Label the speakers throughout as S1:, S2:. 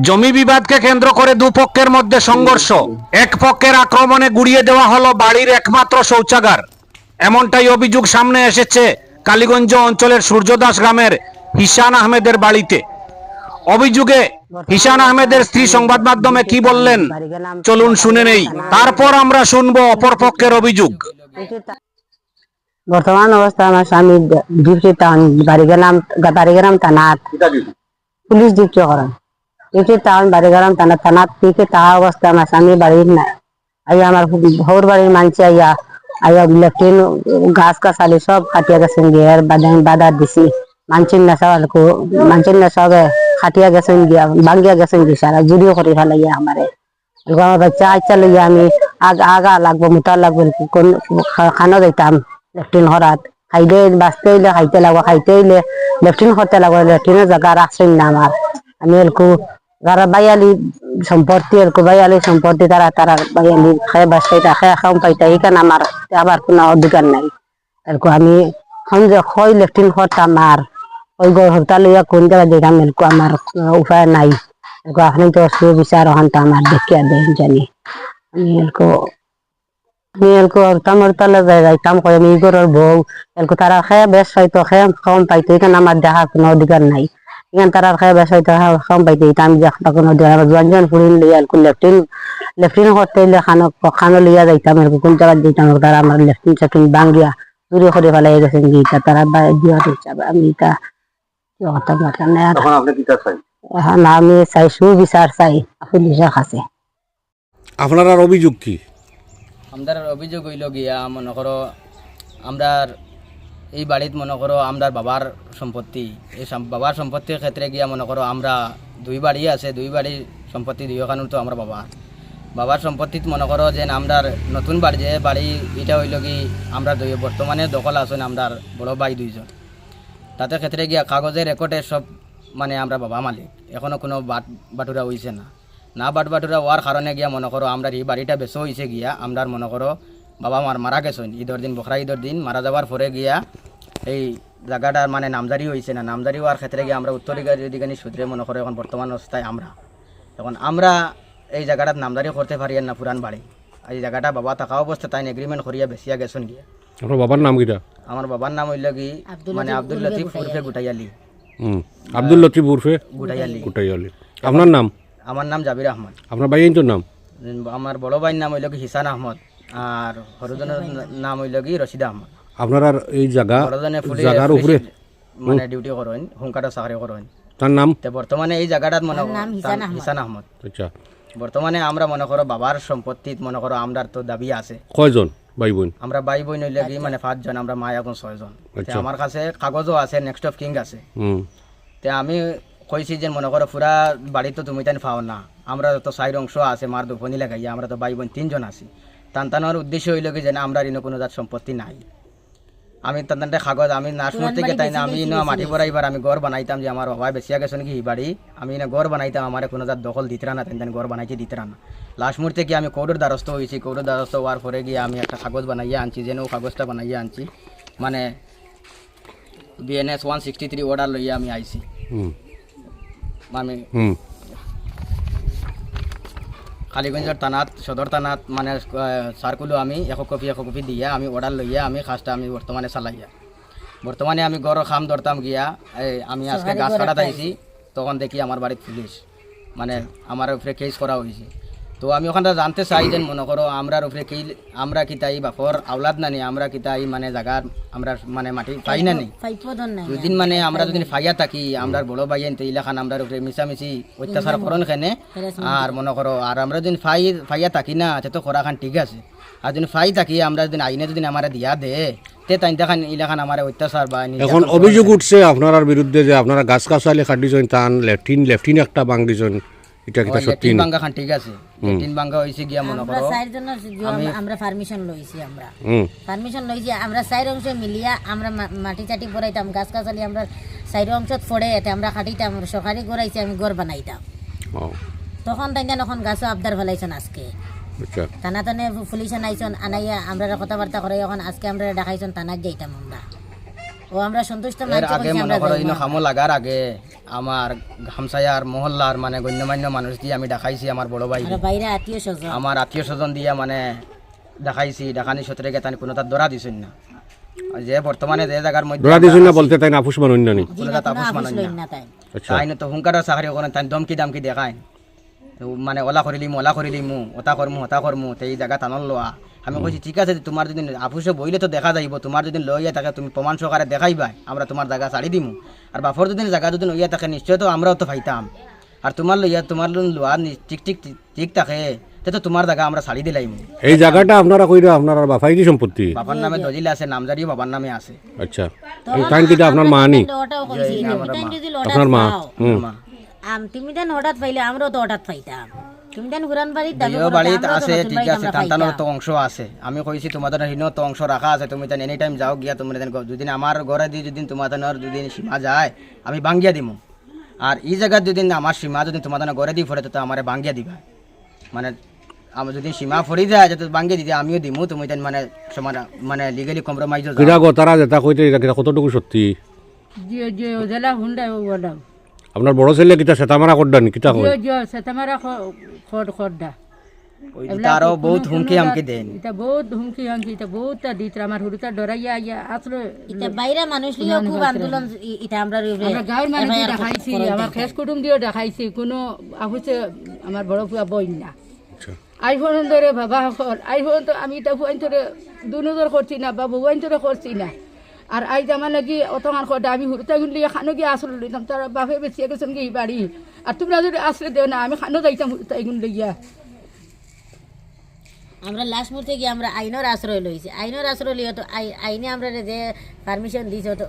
S1: জমি বিবাদকে কেন্দ্র করে দুপক্ষের মধ্যে সংঘর্ষ। এক পক্ষের আক্রমণে গুড়িয়ে দেওয়া হলো বাড়ির একমাত্র শৌচাগার। এমনটাই অভিযোগ সামনে এসেছে কালীগঞ্জ অঞ্চলের সূর্যদাস গ্রামের হিসান আহমেদের বাড়িতে। অভিযোগে হিসান আহমেদের স্ত্রী সংবাদ মাধ্যমে কি বললেন চলুন শুনে নেই, তারপর আমরা শুনবো অপর পক্ষের অভিযোগ।
S2: বর্তমান অবস্থা আমার স্বামী ডিউটি টাউন বাড়িগ্রাম থানাত পুলিশ ডিউটি করেন। ডিউটি টাউন বাড়িগ্রাম থানাত থেকে তাহা অবস্থা আমার স্বামী বাড়ির নাই। আইয়া আমার ভোর বাড়ির মানছে আইয়া লেফটিন গাছ গাছালি সব কাটিয়া গেছেন গিয়ে বাধা দিছি। মানছেন না সবে খাটিয়া গেছেন গিয়া ভাঙ্গিয়া গেছেন গিয়ে সারা জুড়িও করে ফেলাইয়া আমারে। আমার বাচ্চা আচ্ছা লইয়া আমি আগা লাগবো মোটা লাগবো খানো যাইতাম লেফটিন হরাত খাইতে বাঁচতে হইলে খাইতে লাগবো, খাইতে হইলে লেফটিন করতে লাগবো। লেফটিনের জায়গা রাখছেন না আমার। আমি এলকু যারা বাইয়ালি সম্পত্তি তারা বাইয়ালি খেয়ে বাঁচতে খেয়ে খাম পাইতা এইখানে আমার আবার কোনো অধিকার নাই। এলকু আমি হয় লেফটিন করতাম আর ওই হরতা লইয়া কোন জায়গায় যেতাম এলকু আমার উপায় নাই। এলকু আপনি তো সুবিচার ওখানটা আমার দেখিয়া দেন জানি। আমি এলকু যাইতাম কই আমি ঘরের বউ এলকু তারা খেয়ে বেশ হয়তো খেয়ে কম পাইতো এখানে আমার দেখার কোনো অধিকার নাই। এখানে তারা খেয়ে বেশ হয়তো কম পাইতো এটা আমি দেখা কোনো অধিকার আমার জোয়ান ফুরিন লইয়া এলকু লেফটিন করতে হইলে খানো লইয়া যাইতাম এলকু কোন জায়গায় যেতাম তারা আমার লেফটিন ভাঙ্গিয়া চুরি করে ফেলাই গেছেন গিয়ে তারা দিওয়ার হিসাবে আমি এটা কি কথা বললাম না। এখন আমি চাই সুবিচার চাই পুলিশের কাছে।
S3: আপনার আর অভিযোগ কি?
S4: আমরার অভিযোগ হইল গিয়া মনে করো আমরার এই বাড়িত মনে করো আমরার বাবার সম্পত্তি, এই বাবার সম্পত্তির ক্ষেত্রে গিয়া মনে করো আমরা দুই বাড়ি আছে, দুই বাড়ির সম্পত্তি দুই কারণ তো আমরা বাবার সম্পত্তিত মনে করো যে আমরার নতুন বাড়ি যে বাড়ি এটা হইল কি আমরা বর্তমানে দখল আছেন আমরার বড় ভাই দুইজন। তাতে ক্ষেত্রে গিয়া কাগজের রেকর্ডের সব মানে আমরা বাবা মালিক, এখনও কোনো বাটুরা হইছে না বাটুরা হওয়ার কারণে গিয়া মনে করো আমরা এই বাড়িটা বেশি হয়েছে গিয়া আমরার মনে করো বাবা মারা গেছেন ঈদের দিন, বকরা ঈদের দিন মারা যাওয়ার পরে গিয়া এই জায়গাটার মানে নামজারি হয়েছে না। নামজারি হওয়ার ক্ষেত্রে গিয়ে আমরা উত্তরাধিকারী সূত্রে মনে করো এখন বর্তমান অবস্থায় আমরা এই জায়গাটার নামজারি করতে পারি না পুরান বাড়ি। এই জায়গাটা বাবা থাকা অবস্থা তাই এগ্রিমেন্ট করিয়া বেসিয়া গেছেন গিয়া।
S3: আপনার বাবার নাম কিটা?
S4: আমার বাবার নাম হইল কি মানে আব্দুল লতিফ উর্ফে গুটাইয়ালি।
S3: আব্দুল লতিফ উর্ফে গুটাইয়ালি। আপনার নাম?
S4: আমার নাম জাবির আহমদ।
S3: আপনার ভাইয়ের নাম?
S4: আমার বড় ভাইয়ের নাম হইল কি হিসান আহমদ আর হরজনের নাম হইল কি রশিদ আহমদ।
S3: আপনার আর এই জায়গার উপরে
S4: মানে ডিউটি করেন, হুঙ্কাটা চাকরি করেন।
S3: তার নাম?
S4: বর্তমানে এই জায়গাটার মনে হিসান আহমদ।
S3: আচ্ছা,
S4: বর্তমানে আমরা মনে করো বাবার সম্পত্তিত মনে করো আমরার তো দাবি আছে।
S3: কয়জন ভাই বোন? আমরা
S4: ভাই বোন হইলে কি মানে 5 জন, আমরা মা এখন 6 জন। আমার কাছে কাগজও আছে, নেক্সট অফ কিং আছে। তে আমি কইছি যে মনে করো পুরা বাড়ি তো তুমি তাই পাও না, আমরা তো 4 অংশ আছে মার দুফনি লাগাইয়া আমরা তো ভাই বোন 3 জন আছি। টানটানোর উদ্দেশ্য হইল কি যে না আমরা ইনো কোনো জাত সম্পত্তি নাই। আমি টানটানটা কাগজ আমি নাশমুর থেকে তাই না আমি ইনো মাটি পড়া এবার আমি ঘর বানাইতাম যে আমার বাবা বেশিয়া গেছে নাকি এই বাড়ি আমি না ঘর বানাইতাম, আমার কোনো জাত দখল দিতরা না, তাই ঘর বানাইতে দিতরা না। লাস্ট মুহূর্তে কি আমি কোর্টের দ্বারস্থ হয়েছি, কোর্টের দ্বারস্থ হওয়ার পরে গিয়ে আমি একটা কাগজ বানাইয়া আনছি, যেন কাগজটা বানাইয়া আনছি মানে BNS 163 অর্ডার লইয়া আমি আইছি। আমি কালীগঞ্জের থানাত সদর থানাত মানে সার্কুলও আমি এক কপি দিয়া আমি অর্ডার লইয়া আমি কাজটা আমি বর্তমানে আমি গড় খাম ধরতাম গিয়া আমি আজকে গাছ কাটাতে আইছি, তখন দেখি আমার বাড়ির পুলিশ মানে আমার উপরে কেস করা হয়েছে। তো আমি ওখানটা জানতে চাই যে মনে করো আমরার উপরে কি আমরা কি তাই বাপর আওলাদ নানি, আমরা কি তাই মানে জায়গার আমরা মানে মাটি পাই না নি দুদিন মানে আমরা যদি ফাইয়া থাকি আমরা বড় ভাই আনতে ইলাখান আমরা উপরে মিশামিশি অত্যাচার করন খেনে আর মনে করো আর আমরা যদি ফাইয়া থাকি না তো করা খান ঠিক আছে, আর যদি ফাই থাকি আমরা যদি আইনে যদি আমার দিয়া দে তে তাই দেখান ইলাখান আমার অত্যাচার বা
S3: এখন অভিযোগ উঠছে আপনার বিরুদ্ধে যে আপনারা গাছ গাছালি কাটিছেন, টান লেফটিন একটা বাঙ্গিছেন, এটা কি সত্যি?
S4: বাঙ্গা খান ঠিক আছে, লেফটিন বাঙ্গা হইছে গিয়া মনে করো
S2: আমরা পারমিশন লইছি আমরা 4 অংশ মিলিয়া আমরা মাটি চাটি পড়াইতাম, গাছ গাছালি আমরা 4 অংশত পড়ে এতে আমরা কাটিতাম, সরকারি গড়াইছি আমি ঘর বানাইতাম। তখন তাই এখন গাছ আবদার ফেলাইছেন আজকে টানা টানে পুলিশে নাইছেন আনাইয়া আমরা কথাবার্তা করে এখন আজকে আমরা দেখাইছেন থানাত যাইতাম আমরা ও আমরা সন্তুষ্ট
S4: এর
S2: মানছি
S4: আগে
S2: বলছি
S4: মনে
S2: আমরা
S4: করো
S2: যাইবো
S4: ইনো
S2: না।
S4: খামো লাগার আগে আমার ঘামসায়ার মহল্লার মানে গণ্যমান্য মানুষ দিয়ে আমি দেখাইছি আমার বড় ভাই
S2: আর বাইরে আত্মীয় স্বজন
S4: আমার আত্মীয় স্বজন দিয়ে মানে দেখাইছি দেখানি সূত্রে গিয়ে তানি কোনো তার ধরা দিছেন না আর যে বর্তমানে যে জায়গার মধ্যে
S3: ধরা দিয়েছেন না বলতে তাই না আপুস মানুষ নানি
S4: কোনো তার তাপস
S2: আফিস
S4: মানেন
S2: লইন
S4: না
S2: না তাই
S3: আচ্ছা
S4: তাই না তো হুঙ্কারের চাকরি করেন তাই দমকি দামকি দেখায় তো মানে ওলা করিলিমু ওটা করমু তো এই জায়গা টানল লোয়া আমি কইছি ঠিক আছে তোমার যদি আফুসে বইলে তো দেখা যাইব তোমার যদি লইয়া থাকে তুমি প্রমাণ সহকারে দেখাইবা আমরা তোমার জায়গা ছাড়ি দিমু আর বাপর যদি জায়গা যদি লইয়া থাকে নিশ্চয় তো আমরাও তো পাইতাম আর তোমার লোয়া ঠিক ঠিক ঠিক থাকে তো তোমার জায়গা আমরা ছাড়ি দিলাইম
S3: এই জায়গাটা আপনারা কইরা আপনার বাফাই কি সম্পত্তি
S4: বাবার নামে দলিল আছে নামজারিও বাবার নামে আছে
S3: আচ্ছা এই টাইম কিটা আপনার মা নি
S2: ওটাও কইছি তুমি যদি হঠাৎ
S3: আপনার মা
S2: পাও,
S3: হুম
S2: তুমি দেন হঠাৎ পাইলে আমরাও তো হঠাৎ পাইতাম তুমি দেন হুরান বাড়ির দাবি
S4: যদিও
S2: করতে,
S4: বাড়িতে
S2: আমরাও তো
S4: আছে
S2: নতুন
S4: ঠিক
S2: বাড়িতে
S4: আছে
S2: আমরা
S4: টানটানোর
S2: পাইতাম।
S4: তো অংশ আছে আমি কইছি তোমাদের হিনো তো অংশ রাখা আছে তুমি তাই এনি টাইম যাও গিয়া তুমি যদি আমার ঘরে দিয়ে যদি তোমাদের যদি সীমা যায় আমি ভাঙ্গিয়া দিমু আর এই জায়গার যদি আমার সীমা যদি তোমাদের ঘরে দিয়ে ফোরে তো আমার ভাঙ্গিয়া দিবা মানে আমার যদি সীমা ফরি যায় যাতে ভাঙ্গিয়ে দিতে আমিও দিমু তুমি তাই মানে সমান মানে লিগালি কম্প্রোমাইজও
S3: কিরা গো তারা যেটা কইতে এটা কিরা কতটুকু সত্যি
S5: যে যে ওজলা হুন্ডা ওডা
S3: আপনার বড় ছেলে কিটা সেতামারা করডানি কিটা কই
S5: যে সেতামারা খড় খড়ডা
S4: ওইটা আরো বহুত হুমকি হামকি দেন
S5: এটা বহুত হুমকি হামকি এটা বহুত দিত আমার হুড়িটা ডরাইয়া ইয়া আসলে
S2: এটা বাইরে মানুষ লিও খুব আন্দোলন এটা আমরা
S5: আমরা গাঁৱৰ মানুহ দেখাইছি আমার খেস কুটুম দিয়েও দেখাইছি কোনো আহুছে আমার বড় ফুয়া বই না আইফোন ধরে বাবা সকল আইফোন তো আমি এটা ফুয়াইন ধরে দুনুদর করছি না বা বউয়াইন ধরে করছি না আর আই জামা নাকি অতমান খটা আমি হুড়িটা গুলি খানো গিয়ে আসলে লইতাম তার বাপে বেশি গেছেন কি বাড়ি আর তোমরা যদি আসলে দেও না আমি খানো যাইতাম হুড়িটা গুন লইয়া
S2: আমরা লাস্ট মুহূর্তে গিয়ে আমরা আইনের আশ্রয় লইছি আইনের আশ্রয় লিয়ে তো আইনে আমরা যে পারমিশন দিছে তো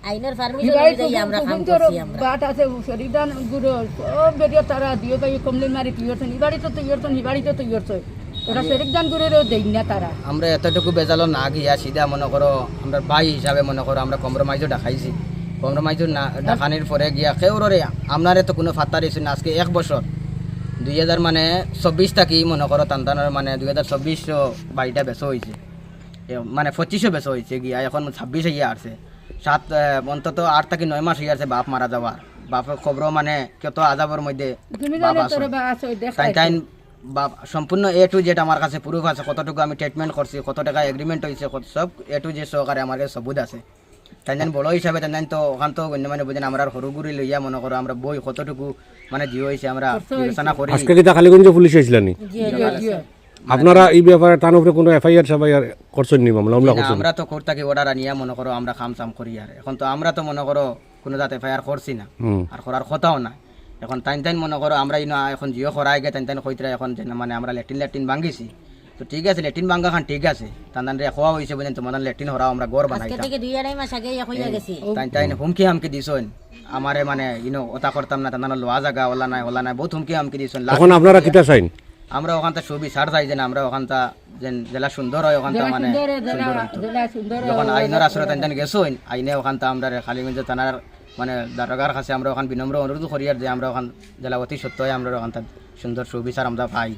S2: আইনের পারমিশন অনুযায়ী আমরা কাম করছি আমরা
S5: বাট আছে শরীরদান গুড়ো সব বেরিয়ে তারা দিও ভাই কমলেন মারি তুই ইয়রছন ইবাড়ি তো তুই ইয়রছন ইবাড়ি তো তুই ইয়রছন ওরা শরীরদান গুড়েরও দেই না তারা
S4: আমরা এতটুকু বেজালো না গিয়া সিধা মনে করো আমরা ভাই হিসাবে মনে করো আমরা কম্প্রোমাইজও দেখাইছি কম্প্রোমাইজও না দেখানোর পরে গিয়া কেউরে আপনারে তো কোনো ফাত্তা দিয়েছে না আজকে 1 বছর 2000 মানে 24 থাকি মনে করো টানটানোর মানে 2024 বাড়িটা বেচা হয়েছে মানে 25 বেচা হয়েছে গিয়া এখন 26 গিয়া আসছে অন্তত 8 থেকে 9 মাস গিয়ে আছে বাপ মারা যাওয়ার বাপের খবর মানে কত আজাবের মধ্যে
S5: তুমি
S4: বাপ
S5: জানো
S4: আছে
S5: তোর বা আছে দেখ
S4: তাই তাই বাপ সম্পূর্ণ A to Z আমার কাছে প্রুফ আছে কতটুকু আমি ট্রিটমেন্ট করছি কত টাকা এগ্রিমেন্ট হয়েছে সব A to Z সহকারে আমার কাছে সবুত আছে তাই বড় হিসাবে তাই তো ওখান তো মানে বুঝেন আমরা হরুগুড়ি লইয়া মনে করো আমরা বই কতটুকু মানে জিও হয়েছে আমরা বিবেচনা করি
S3: আজকে কিটা খালিগঞ্জ পুলিশ আইছিলানি আপনারা এই ব্যাপারে তার উপরে কোনো এফআইআর সাফাইআর করছেন নি মামলা
S4: না,
S3: করছেন
S4: আমরা তো কোর্ট থেকে অর্ডার আনিয়া মনে করো আমরা খাম চাম করি আর এখন তো আমরা তো মনে করো কোনো জাত এফআইআর করছি না
S3: হুম
S4: আর করার কথাও না এখন তাইন মনে করো আমরা এখন জিও করাই গে তাইন কইতরা এখন যে মানে আমরা ল্যাট্রিন ভাঙ্গিছি তো ঠিক আছে ল্যাট্রিন ভাঙ্গা খান ঠিক আছে তান রে খোয়া হয়েছে বুঝেন তোমাদের ল্যাট্রিন হরাও আমরা গড়
S2: আজকে
S4: বানাইতাম
S2: থেকে 2-2.5 মাস আগে হইয়া গেছি
S4: তাইন হুমকি হামকি দিছন আমারে মানে ওটা করতাম না তান লোয়া জায়গা ওলা নাই বহুত হুমকি হামকি দিছন
S3: এখন আপনারা কিটা চাইন
S4: আমরা ওখানটা ছবি ছাড় চাই যে না আমরা ওখানটা যে জেলা সুন্দর হয় ওখানটা মানে সুন্দর হইতো।
S5: জেলা সুন্দর
S4: যখন আইনের আশ্রয় তাই গেছো আইনে ওখানটা আমরা খালিগঞ্জ থানার মানে দারোগার কাছে আমরা ওখান বিনম্র অনুরোধ করি আর যে আমরা ওখান জেলা অতি সত্য হয় আমরা ওখানটা সুন্দর সুবিচার আমরা পাই